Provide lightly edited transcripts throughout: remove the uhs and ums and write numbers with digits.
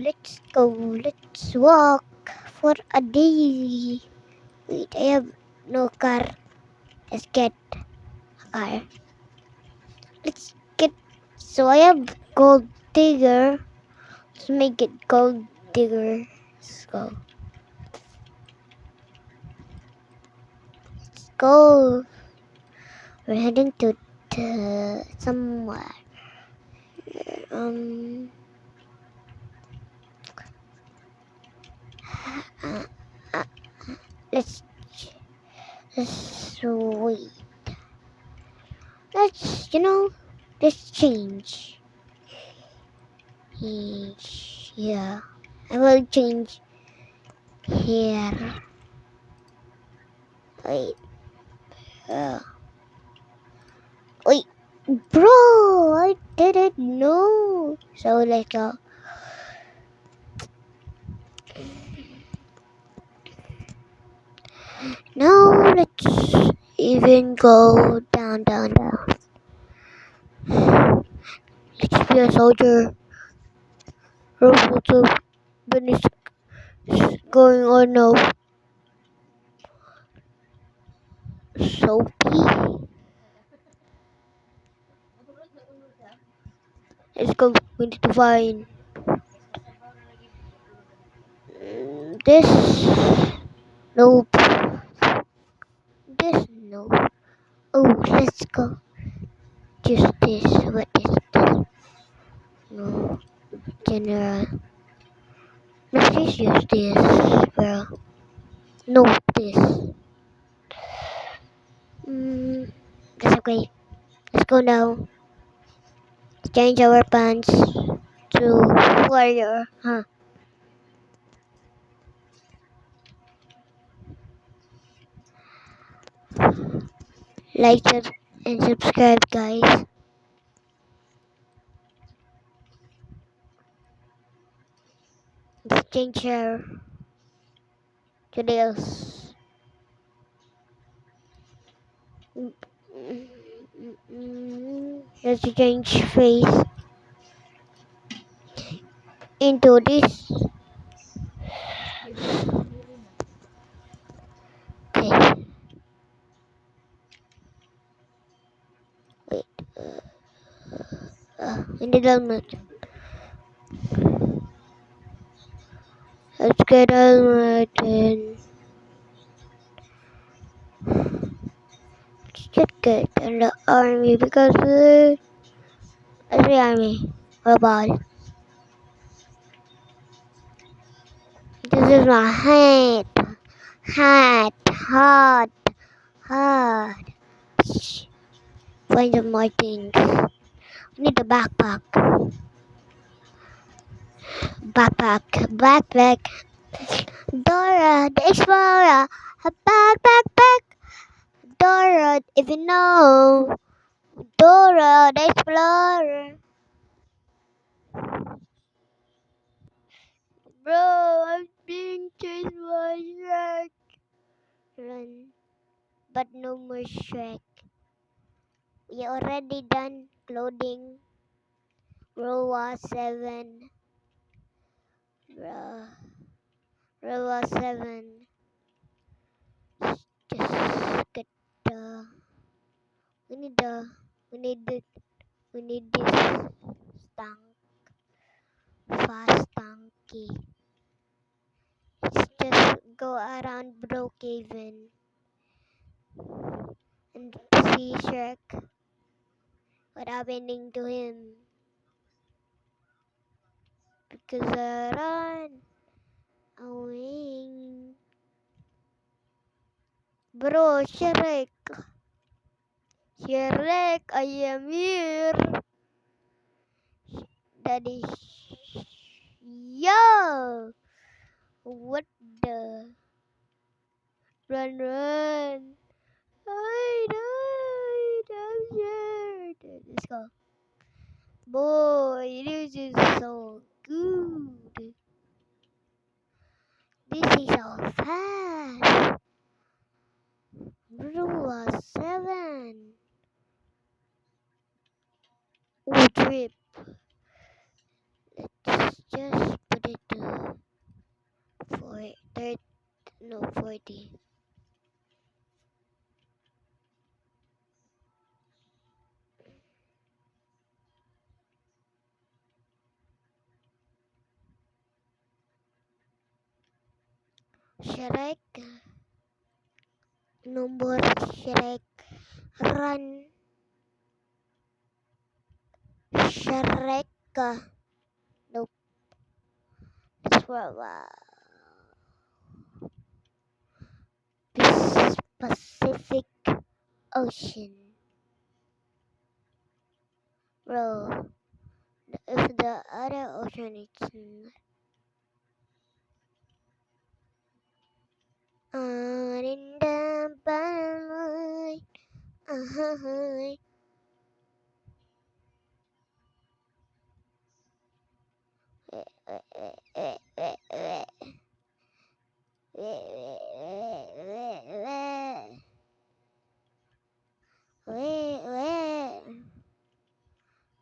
let's go, let's walk for a day. Wait, I have no car. Let's get a car. Let's get, so I have gold digger. Let's make it gold digger. Let's go. Let's go. We're heading to somewhere. Um. Let's wait. Let's let's change. Yeah, I will change here. Wait. Wait, bro, I didn't know. So let's go. Now let's even go down. Let's be a soldier. What's up? When it's going on now. Soapy. Let's go. We need to find this. Nope. This no. Oh, let's go. Just this. What is this? No. General. No, please use this, bro. No, this. That's okay. Let's go now. Change our pants to warrior, huh? Like and subscribe, guys. Let's change her to this. Let's change face into this. Okay. Wait. In the helmet. Let's get helmet and let's get in the army because let's the army. Robot. This is my hat. Hard. Find some more things. We need a backpack. Backpack. Dora the Explorer. A backpack. Dora, if you know. Dora the Explorer. Bro, I'm being chased by Shrek. Run. But no more Shrek. We already done clothing. Row 7. Row 7. Just get we need this tank. Fast tanky. Let's just go around Brookhaven and see Shrek. What happening to him? Because I run away. Bro, Shrek, I am here. Daddy, yo, what the? Run! I died. I'm scared. Let's go. Boy, this is so good. This is so fast. Rule 7. Oh, drip. Let's just put it 40. Shrek, number Shrek, run, Shrek, nope, it's for Pacific Ocean. Bro, if the other ocean is in the bottom,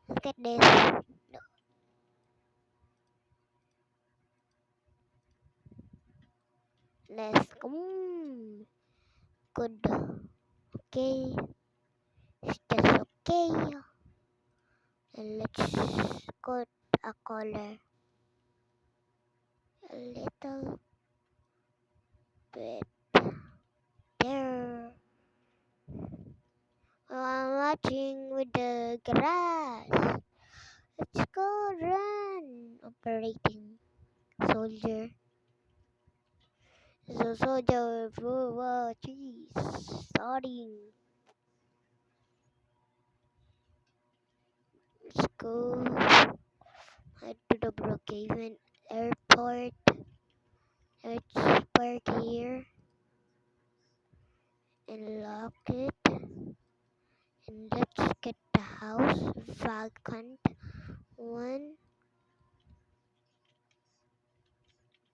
look at this. Let's come. Good. Okay. It's just okay. And let's go a color. A little bit there. I'm watching with the grass. Let's go run. Operating soldier. So soldier, wow, jeez, starting. Let's go head to the Brookhaven Airport. Let's park here and lock it. And let's get the house vacant. One.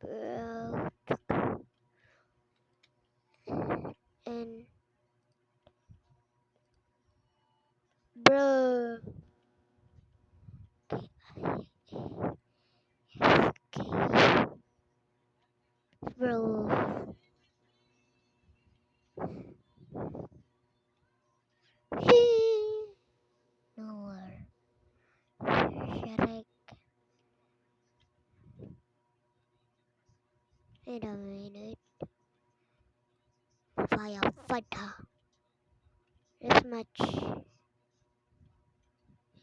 Bro. And bro. Okay. Bro. No more. Shrek. Wait a minute. Firefighter. This much.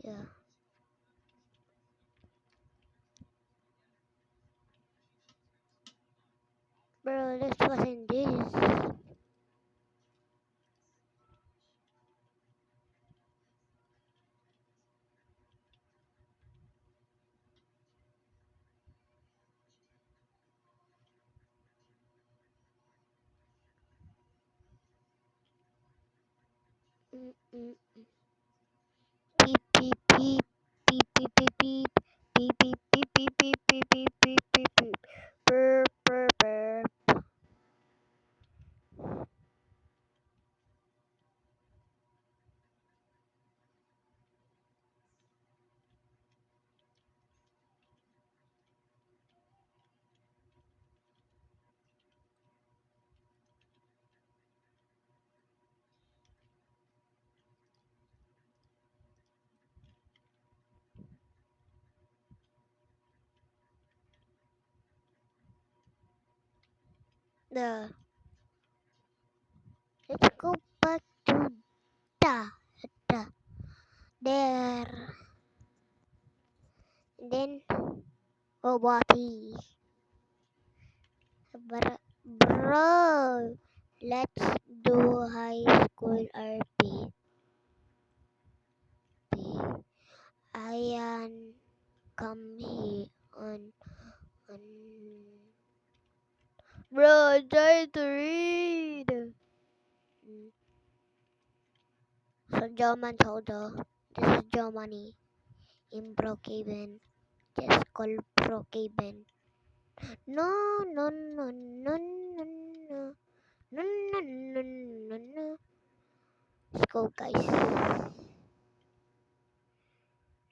Yeah. Bro, this wasn't this. Mm-mm. Beep beep beep beep beep beep beep beep beep beep beep beep beep beep beep beep beep. Burp burp burp. The let's go back to the there. And then Obati. Bro, let's do high school RP. Ayan, come here on. Bro, I'm trying to read. So German soldier. This is Germany in Brookhaven. Just call Brookhaven. No, no, no, no, no, no. No, no, no, no, no. Let's go, guys.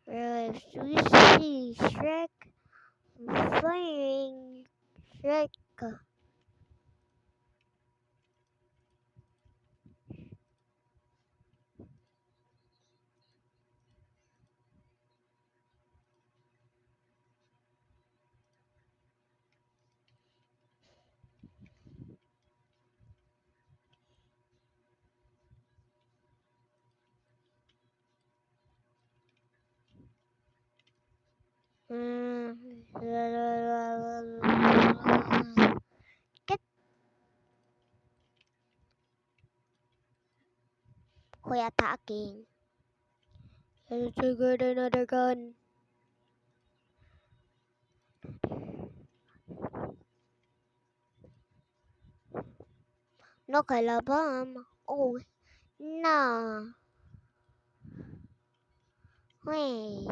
If we see Shrek, I'm firing Shrek. Get who attacking? Let's get another gun. No kalabam. Oh, no. Wait.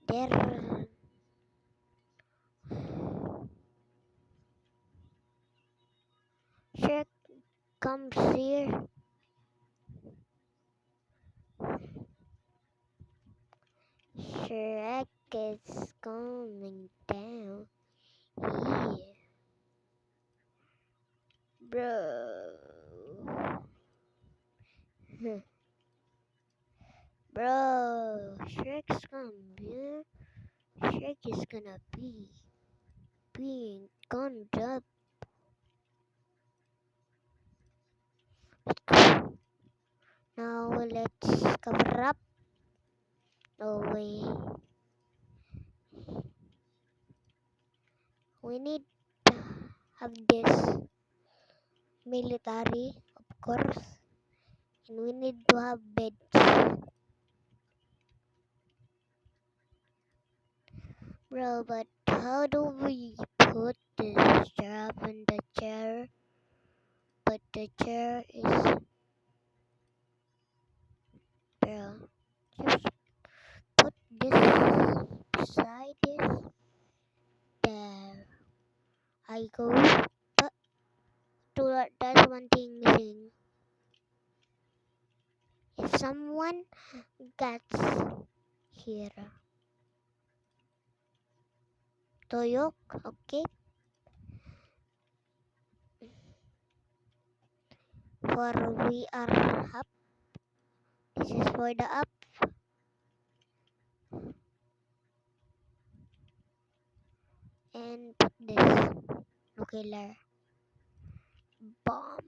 There. Shrek comes here. Shrek is coming down here. Bro. Bro. Shrek's coming here. Shrek is gonna be being gunned up. Now let's cover up. No way. We need to have this military, of course, and we need to have beds. Bro, but how do we put this strap in the chair? But the chair is, bro, just put this beside this. There I go. But that's one thing missing. If someone gets here, Toyok, okay? For we are up. This is for the up. And put this nuclear bomb.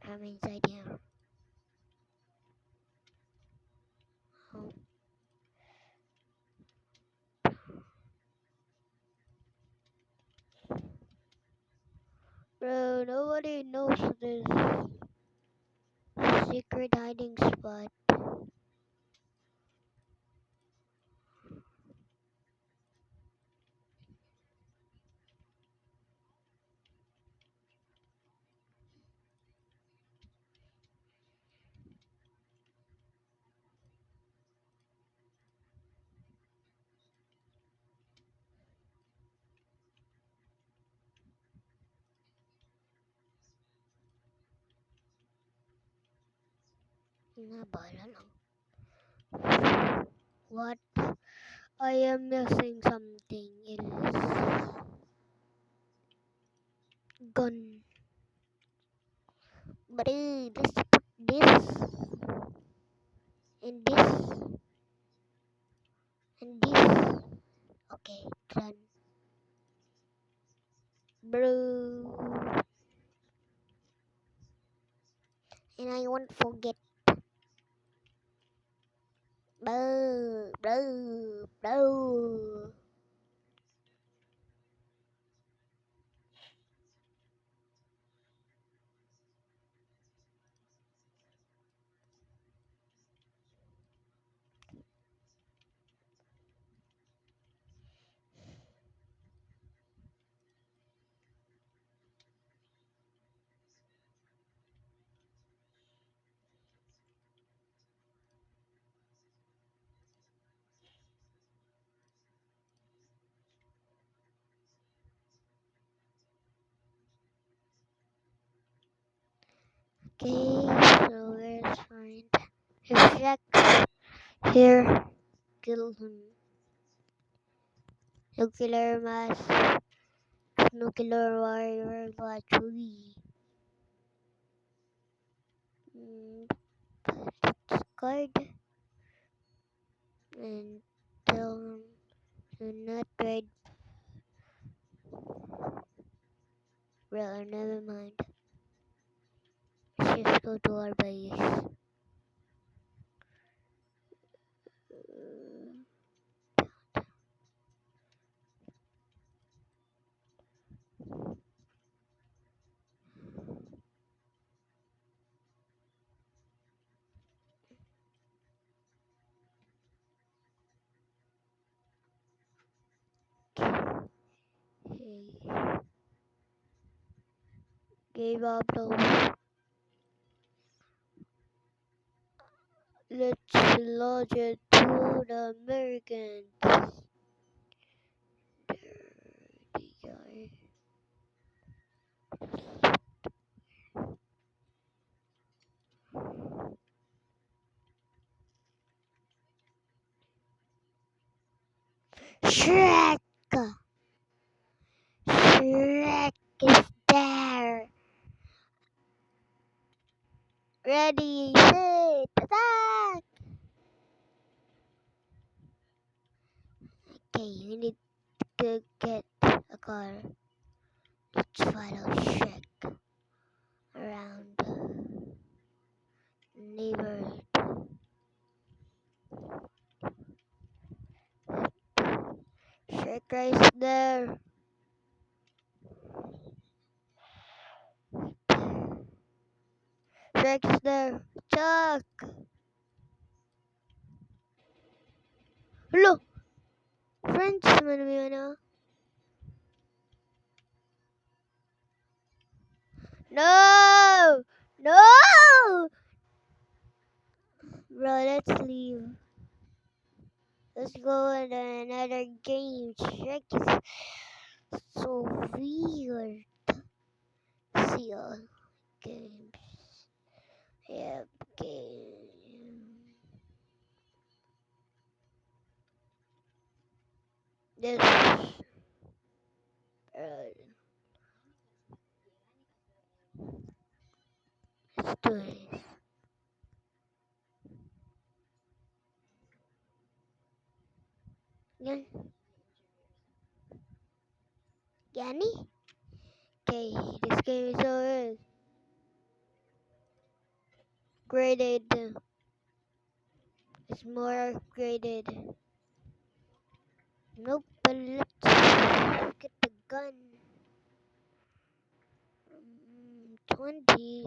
I'm inside here. Oh. Bro, nobody knows this secret hiding spot. Nabala lang. What? I am missing something else. Gun. Bro, let's put this and this and this. Okay, done. Bro. And I won't forget. Bro. Okay, so let's find Shrek. Here, kill him. Nuclear mass. Nuclear warrior battery. Card. And tell do not trade. Well, never mind. Let's just go to our base. Hey. Gave up though. Let's lodge it to the Americans. Dirty guy. Shrek! Shrek is there! Ready, set, attack! Okay, we need to get a car. Let's follow Shrek around the neighborhood. Shrek right there. Shrek's there. Chuck! Hello! Frenchman mo na. No! No! Bro, let's leave. Let's go into another game. Shrek is so weird. See all games. Yep, game. This. Let's do this. Yan. Yani? Okay, this game is so graded. It's more graded. Nope, but let's get the gun. 22.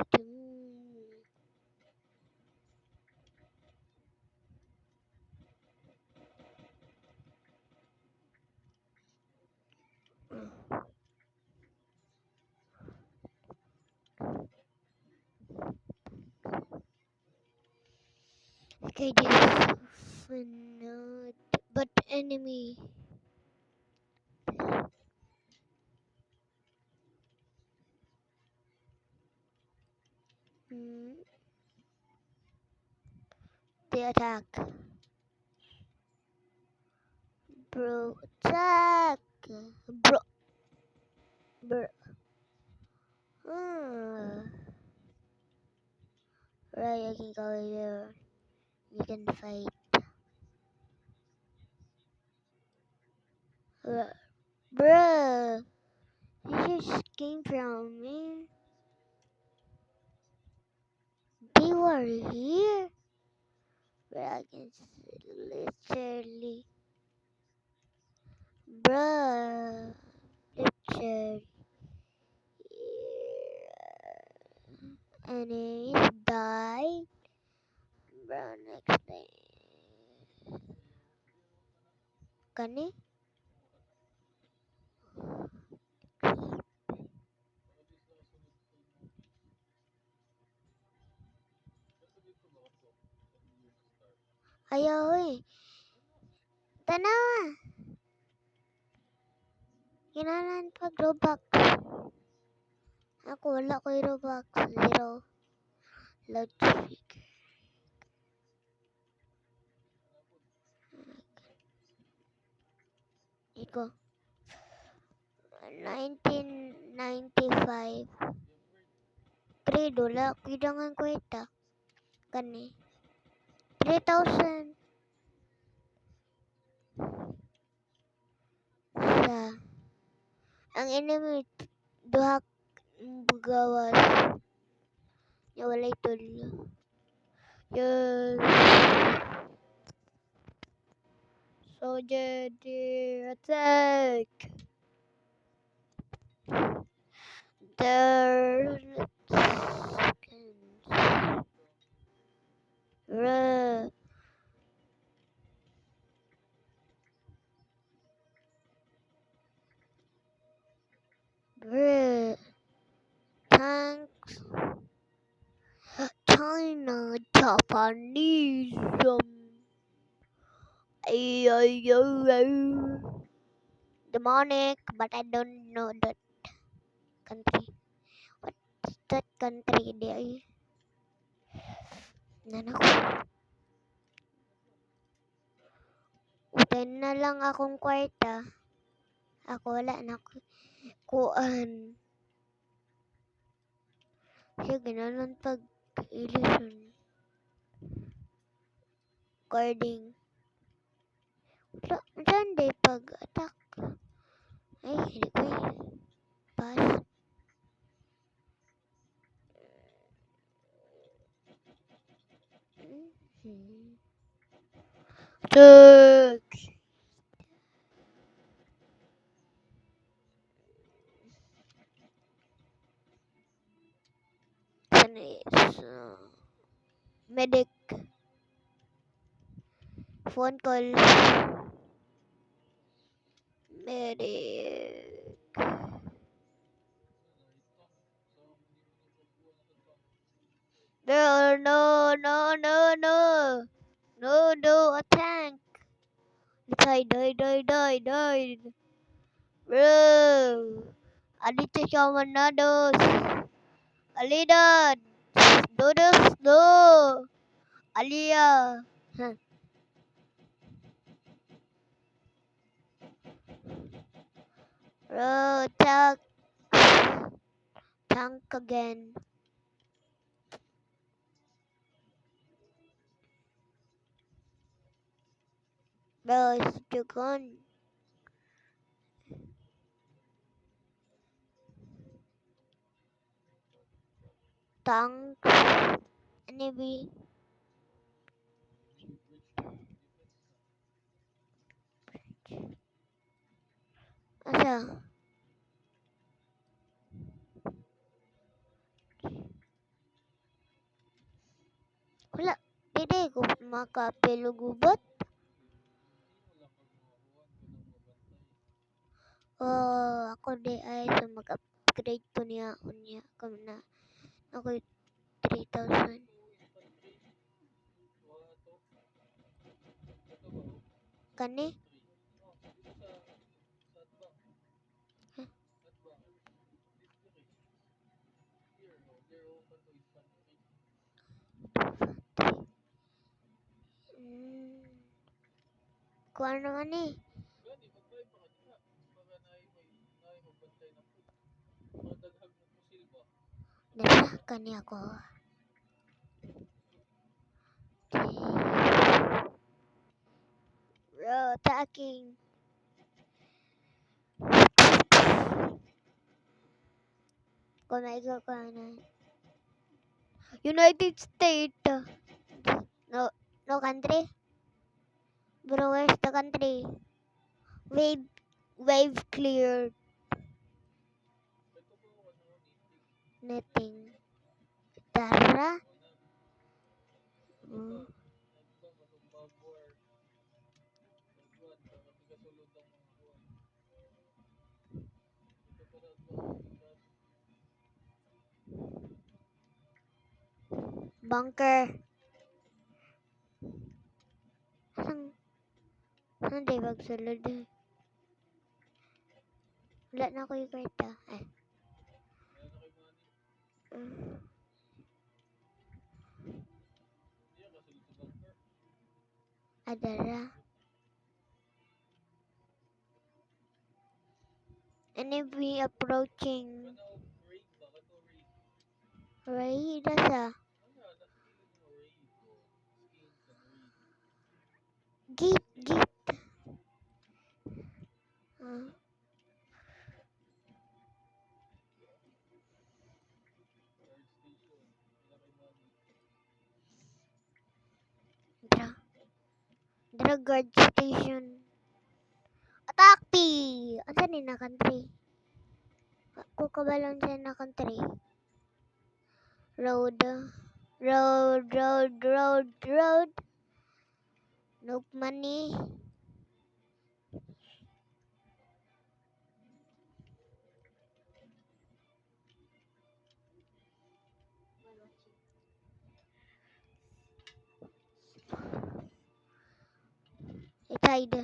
Okay, this is not, but enemy. They attack. Bro, attack. Bro. Bro. Right, I can go here. You can fight. Bruh. You just came from me. They were here. But I can literally. Bruh. Literally. Enemies die. Bro, next thing. Kani? Ayaw eh. Tanawa. Kinanan pag Robux. Ako wala ko yung Robux. Zero. Loudspeaker. Iko. 1995. Kredo la. Kidangan ko ita. Kani. 3,000. Sa. Ang enemy. Duhak. Gawas. Ya walay tulo. Yes. Soldier dear attack. There. Bruh. Bruh. Thanks. China Japanese. Demonic, but I don't know that country. What's that country there? Nan ako. Utayin na lang akong kwarta. Ako wala na kuan. Siya gananon pag illusion. Guarding. Wala, saan day pag attack? Ay, hindi ko eh. Pass. Tuck. Sana is medic. Phone call. Medic. No, no, no, no, no. No, no, a tank. Die. Bro. Alita Shamanados. Alida. Dodos, no. Alia. Huh. Bro, tank. Tank again. Bro, it's too gone. Tanks. Enemy. Asa? Wala. Dede ko makapelugubat. Ako di ay sa mag-upgrade po niya. Unya. Kami na. Ako 3,000. Kani? Kuha naman eh. Dala, kani ako. Bro, attacking. Kumaigo ko na. United States. No country. Bro, where's the country? Wave cleared. Nothing. Tara. Bunker. Saan di magsulod? Wala na ako yung kwarta. Adara. Enemy approaching. Raid sa. Gate. Dra guard station. Attack P! Asa ni na country? Ako kabalong siya na country. Road. No money. It's hide.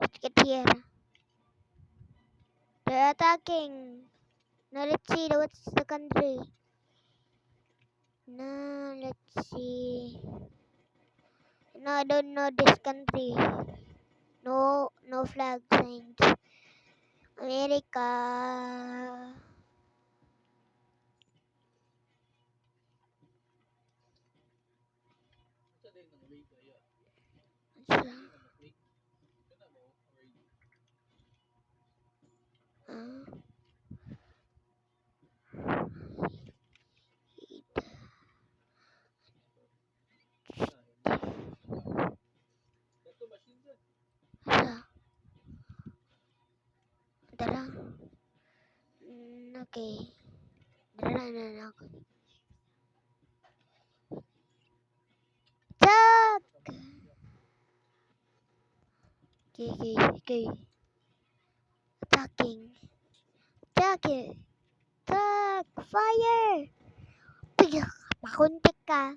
Let's get here. They're attacking. Now let's see what's the country. Now let's see. No, I don't know this country. No flag signs. America. Tara. Okay. Tara na ako. Attack! Okay. Attacking. Attack! Fire! Piyak! Makuntik ka.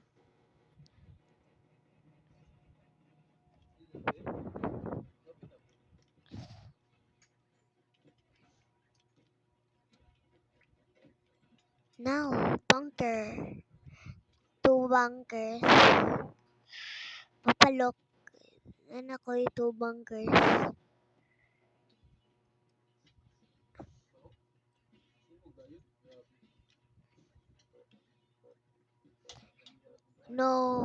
Now, bunker. 2 bunkers. Papalok. Anak ko 2 bunkers. No.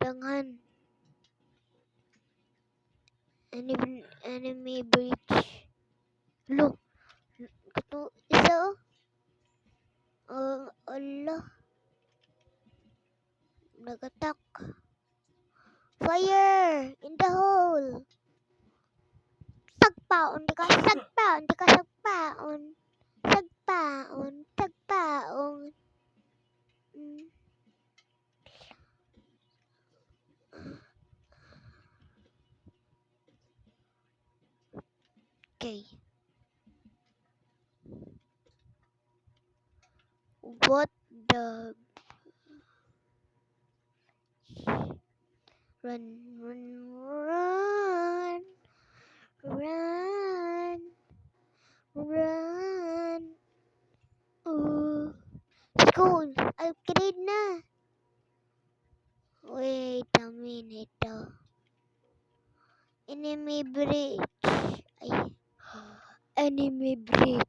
Danghan. Enemy breach. Lo. Ito. Isa oh. Allah. Nag-attack. Fire! In the hole! Sagpaon! Di ka sagpaon! Sagpaon! Okay. What the... Run! School! Upgrade na! Wait a minute. Enemy breach. Enemy breach.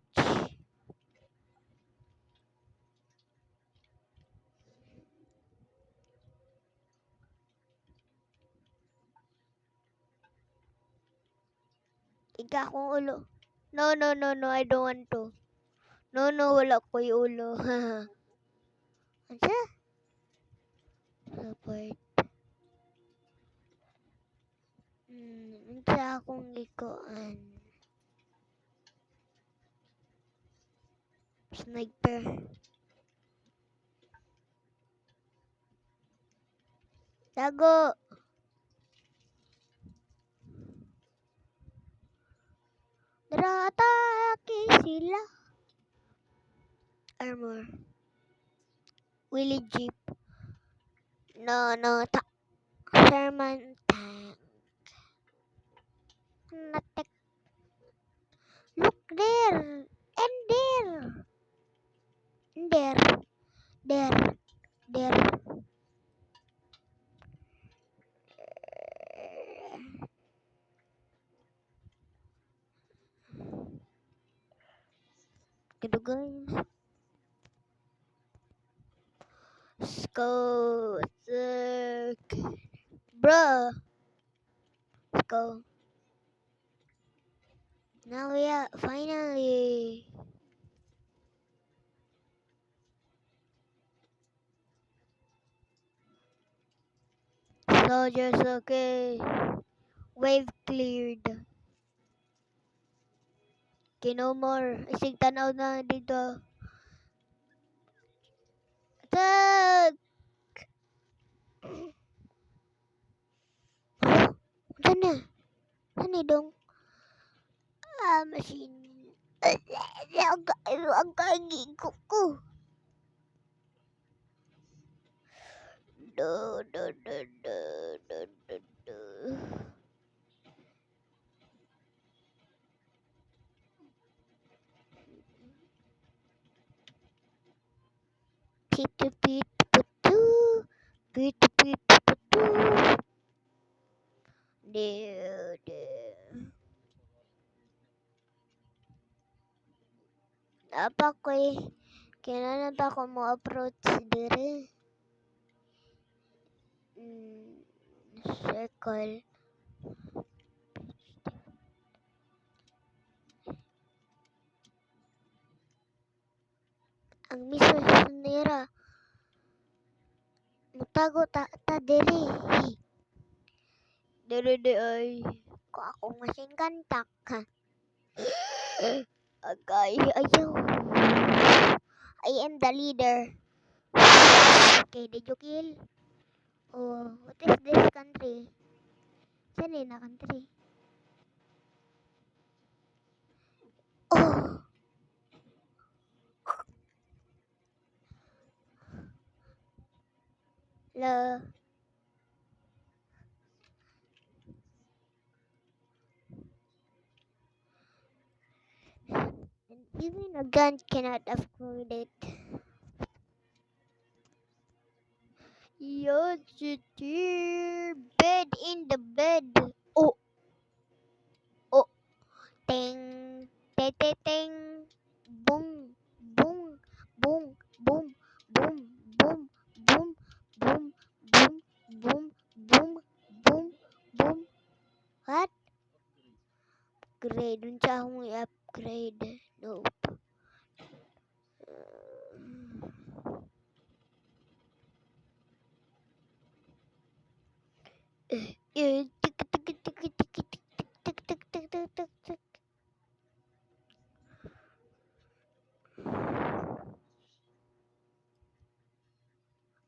Iga akong ulo. No, I don't want to. No, wala ko yung ulo. Asa? Support. Asa akong ikuan. Sniper. Tago. Dara atake sila. Armor. Willy Jeep. No, Sherman tank. Natek. Look there. And there. There. Gitu guys. Let's go. Bro. Let's go. Now we are finally. Soldiers okay. Wave cleared. Okay, no more. Isig tanaw na dito. Attack! Saan na? Saan na dong? Machine. Ang kaging ko. No. Pit. No. Apa ko kailangan pa ako mo approach dire. Circle. Ang miso nira. Mutago ta diri. Diri ay. Ko ako machine kantak. Agay ayaw. I am the leader. Okay, did you kill? Oh, what is this country? Saan na country? Oh! La. And even a gun cannot upgrade it. Yes, dear. Bed in the bed. Oh. Ting. Ting. Boom. Boom. Boom. Boom. Boom. Boom. Boom. Boom. Boom. Boom. Boom. Boom. Boom. What? Upgrade. Unsa akong i-upgrade? Nope.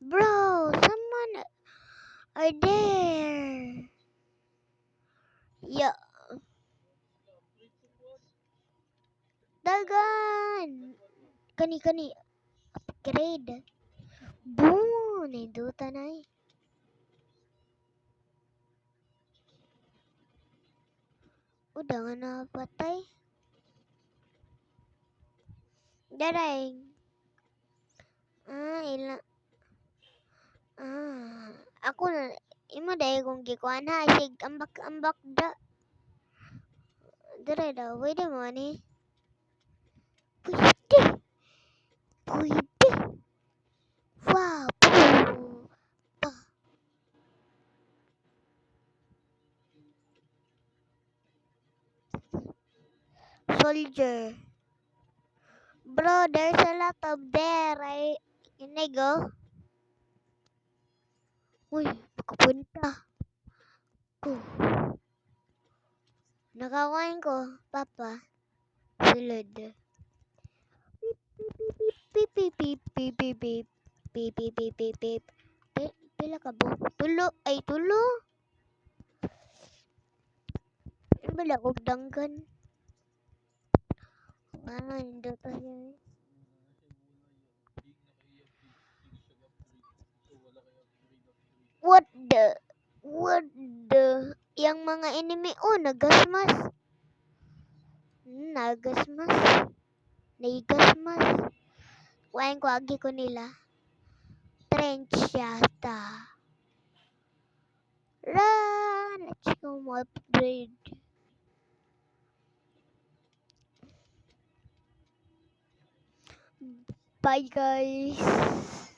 Bro, someone are there. Yeah. Dagan. Kani. Upgrade. Boom. Nindutan na eh. Udah nga napatay. Darang. Ako na. Imo dahil kong gikuan ha. Sig ambak da. Daray daw. Pwede mo ni. Pwede. Wow. Soldier. Bro, there's a lot of there. Can I go? Uy, makapunta. Nakawain ko, Papa. Sulod. Beep. Pila ka bo? Tulo. Ay, tulo. Bala ko danggan. Hindi to yan. What the? Yang mga enemy, nagasmas. Naigasmas. Wain ko agi ko nila. Trench yata. Run! Let's go mo upgrade. Bye, guys.